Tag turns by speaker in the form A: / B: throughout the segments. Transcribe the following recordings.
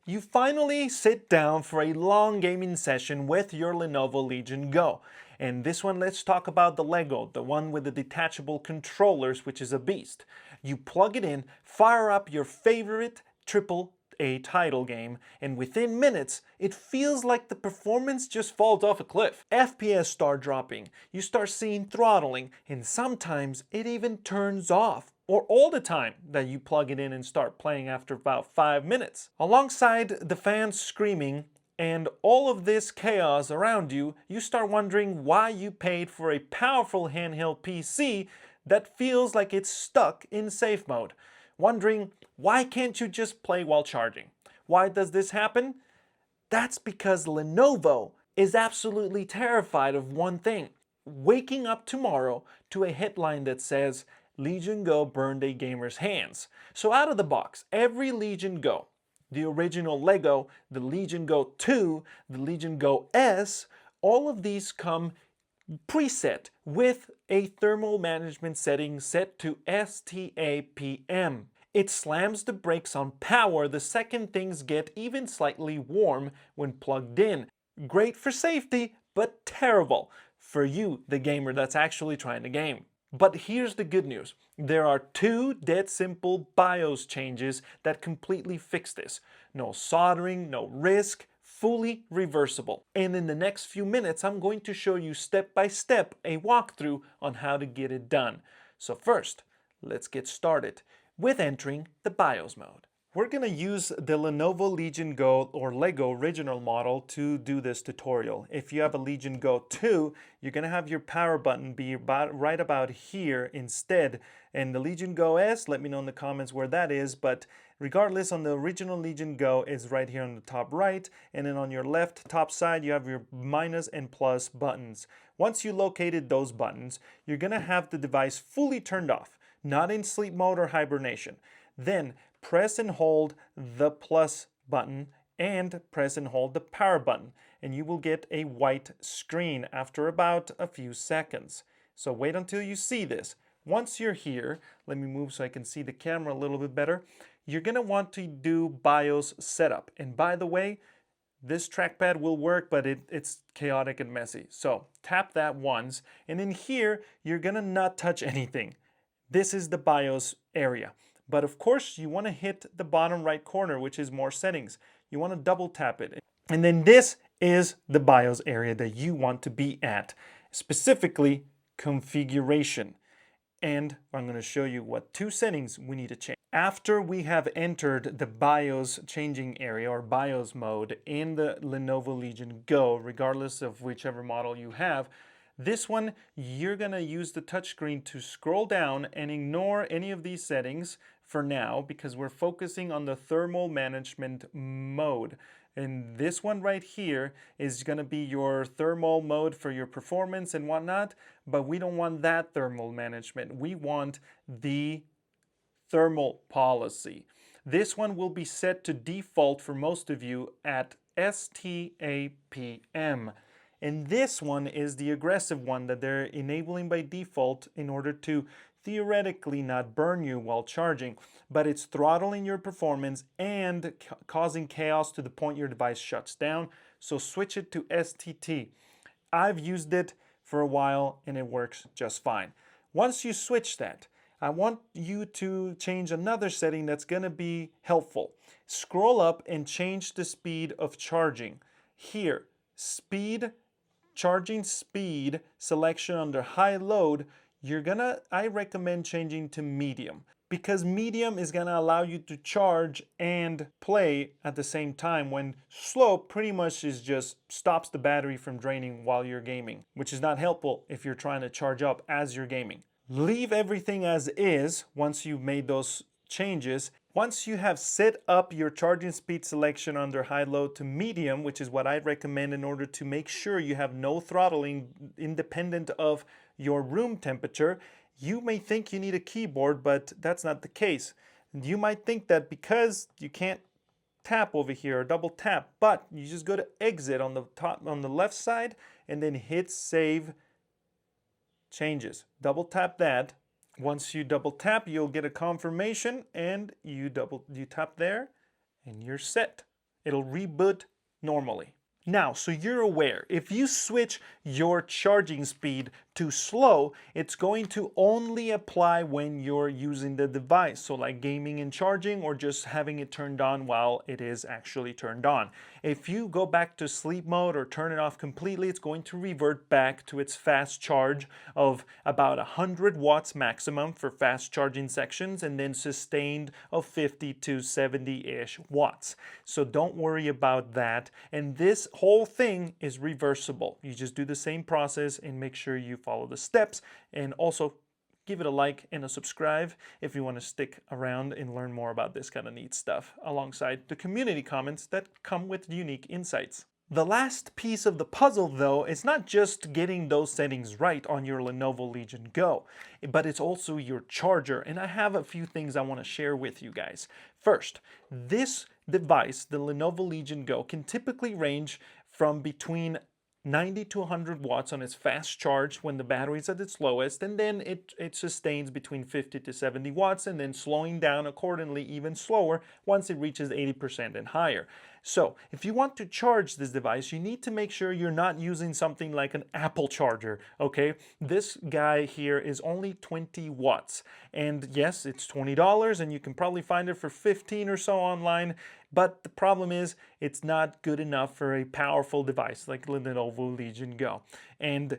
A: You finally sit down for a long gaming session with your Lenovo Legion Go. And this one, let's talk about the Lego, the one with the detachable controllers, which is a beast. You plug it in, fire up your favorite AAA title game, and within minutes, it feels like the performance just falls off a cliff. FPS start dropping, you start seeing throttling, and sometimes it even turns off, or all the time that you plug it in and start playing after about 5 minutes. Alongside the fans screaming and all of this chaos around you, you start wondering why you paid for a powerful handheld PC that feels like it's stuck in safe mode. Wondering, why can't you just play while charging? Why does this happen? That's because Lenovo is absolutely terrified of one thing: waking up tomorrow to a headline that says, Legion Go burned a gamer's hands. So out of the box, every Legion Go, the original Lego, the Legion Go 2, the Legion Go S, all of these come preset with a thermal management setting set to STAPM. It slams the brakes on power the second things get even slightly warm when plugged in. Great for safety, but terrible for you, the gamer that's actually trying to game. But here's the good news. There are two dead simple BIOS changes that completely fix this. No soldering, no risk, fully reversible. And in the next few minutes, I'm going to show you step by step a walkthrough on how to get it done. So first, let's get started with entering the BIOS mode. We're going to use the Lenovo Legion Go or Lego original model to do this tutorial. If you have a Legion Go 2, you're going to have your power button be right about here instead. And the Legion Go S, let me know in the comments where that is, but regardless, on the original Legion Go, it's right here on the top right, and then on your left top side you have your minus and plus buttons. Once you located those buttons, you're going to have the device fully turned off, not in sleep mode or hibernation. Then press and hold the plus button and press and hold the power button, and you will get a white screen after about a few seconds. So wait until you see this. Once you're here, let me move so I can see the camera a little bit better. You're going to want to do BIOS setup. And by the way, this trackpad will work, but it's chaotic and messy. So tap that once, and in here, you're going to not touch anything. This is the BIOS area. But of course, you want to hit the bottom right corner, which is more settings. You want to double tap it. And then this is the BIOS area that you want to be at, specifically configuration. And I'm going to show you what two settings we need to change. After we have entered the BIOS changing area or BIOS mode in the Lenovo Legion Go, regardless of whichever model you have, this one, you're going to use the touchscreen to scroll down and ignore any of these settings for now because we're focusing on the thermal management mode. And this one right here is going to be your thermal mode for your performance and whatnot, but we don't want that thermal management. We want the thermal policy. This one will be set to default for most of you at STAPM. And this one is the aggressive one that they're enabling by default in order to theoretically not burn you while charging, but it's throttling your performance and causing chaos to the point your device shuts down. So switch it to STT. I've used it for a while and it works just fine. Once you switch that, I want you to change another setting that's going to be helpful. Scroll up and change the speed of charging. Here, charging speed selection under high load, I recommend changing to medium, because medium is gonna allow you to charge and play at the same time, when slow pretty much just stops the battery from draining while you're gaming, which is not helpful if you're trying to charge up as you're gaming. Leave everything as is once you've made those changes. Once you have set up your charging speed selection under high load to medium, which is what I recommend in order to make sure you have no throttling independent of your room temperature, you may think you need a keyboard, but that's not the case. You might think that because you can't tap over here or double tap, but you just go to exit on the top, on the left side, and then hit save changes. Double tap that. Once you double tap, you'll get a confirmation, and you tap there and you're set. It'll reboot normally. Now, so you're aware, if you switch your charging speed to slow, it's going to only apply when you're using the device. So like gaming and charging, or just having it turned on while it is actually turned on. If you go back to sleep mode or turn it off completely, it's going to revert back to its fast charge of about 100 watts maximum for fast charging sections, and then sustained of 50 to 70-ish watts. So don't worry about that. And this whole thing is reversible. You just do the same process and make sure you follow the steps, and also give it a like and a subscribe if you want to stick around and learn more about this kind of neat stuff, alongside the community comments that come with unique insights. The last piece of the puzzle, though, is not just getting those settings right on your Lenovo Legion Go, but it's also your charger, and I have a few things I want to share with you guys. First, this device, the Lenovo Legion Go, can typically range from between 90 to 100 watts on its fast charge when the battery is at its lowest, and then it sustains between 50 to 70 watts, and then slowing down accordingly even slower once it reaches 80% and higher. So if you want to charge this device, you need to make sure you're not using something like an Apple charger, okay? This guy here is only 20 watts, and yes, it's $20, and you can probably find it for 15 or so online, but the problem is it's not good enough for a powerful device like Lenovo Legion Go. And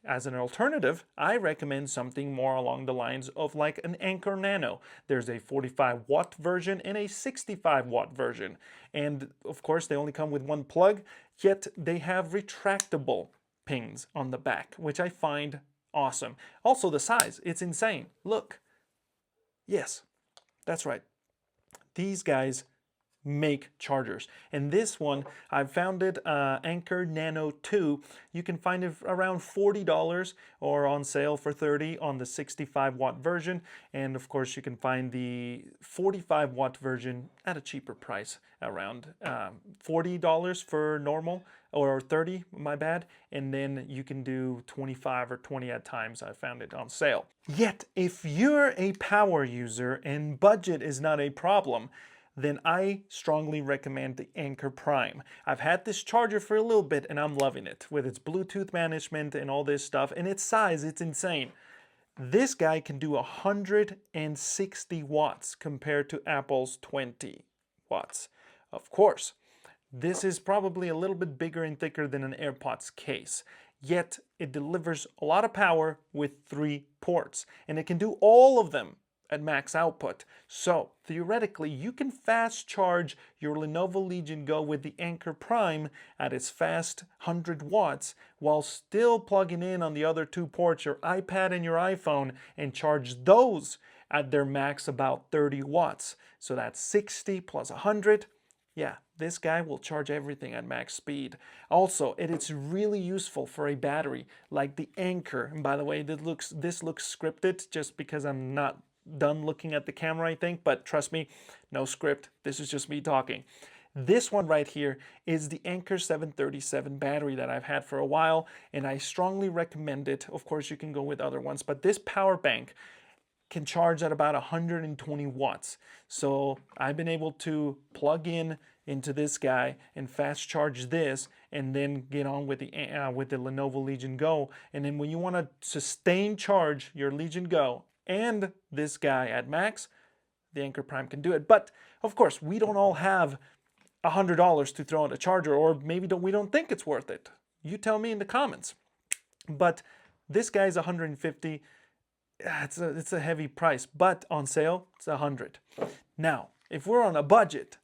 A: as an alternative, I recommend something more along the lines of like an Anker Nano. There's a 45-watt version and a 65-watt version. And of course, they only come with one plug, yet they have retractable pins on the back, which I find awesome. Also, the size, it's insane. Look. Yes, that's right. These guys make chargers, and this one I found it Anker Nano 2. You can find it around $40 or on sale for $30 on the 65-watt version, and of course you can find the 45-watt version at a cheaper price, around $40 for normal, or 30, my bad, and then you can do 25 or 20 at times. I found it on sale. Yet if you're a power user and budget is not a problem, then I strongly recommend the Anker Prime. I've had this charger for a little bit and I'm loving it, with its Bluetooth management and all this stuff, and its size, it's insane. This guy can do 160 watts compared to Apple's 20 watts. Of course, this is probably a little bit bigger and thicker than an AirPods case, yet it delivers a lot of power with 3 ports, and it can do all of them at max output. So theoretically, you can fast charge your Lenovo Legion Go with the Anker Prime at its fast 100 watts while still plugging in on the other 2 ports your iPad and your iPhone, and charge those at their max about 30 watts. So that's 60 plus 100. Yeah, this guy will charge everything at max speed. Also, it's really useful for a battery like the Anker. And by the way, this looks scripted just because I'm not done looking at the camera, I think, but trust me, no script. This is just me talking. This one right here is the Anker 737 battery that I've had for a while, and I strongly recommend it. Of course, you can go with other ones, but this power bank can charge at about 120 watts. So I've been able to plug into this guy and fast charge this, and then get on with the Lenovo Legion Go. And then when you want to sustain charge your Legion Go and this guy at max, the Anker Prime can do it. But of course, we don't all have $100 to throw in a charger, or maybe we don't think it's worth it. You tell me in the comments. But this guy's 150. It's a heavy price, but on sale it's 100. Now, if we're on a budget,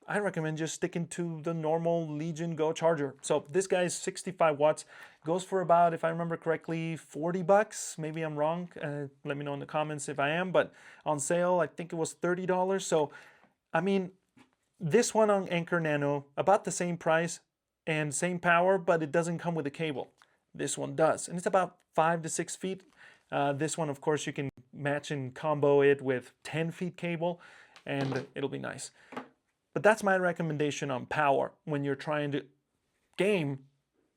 A: I recommend just sticking to the normal Legion Go charger. So this guy's 65 watts, goes for about, if I remember correctly, 40 bucks. Maybe I'm wrong. Let me know in the comments if I am, but on sale, I think it was $30. So, I mean, this one on Anker Nano, about the same price and same power, but it doesn't come with a cable. This one does, and it's about 5 to 6 feet. This one, of course, you can match and combo it with 10 feet cable, and it'll be nice. But that's my recommendation on power when you're trying to game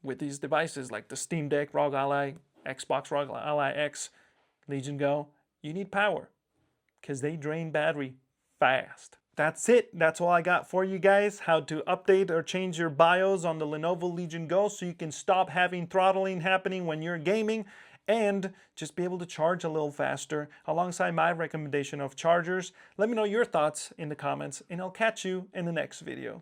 A: with these devices like the Steam Deck, ROG Ally, Xbox ROG Ally X, Legion Go. You need power because they drain battery fast. That's it. That's all I got for you guys. How to update or change your BIOS on the Lenovo Legion Go so you can stop having throttling happening when you're gaming and just be able to charge a little faster alongside my recommendation of chargers. Let me know your thoughts in the comments and I'll catch you in the next video.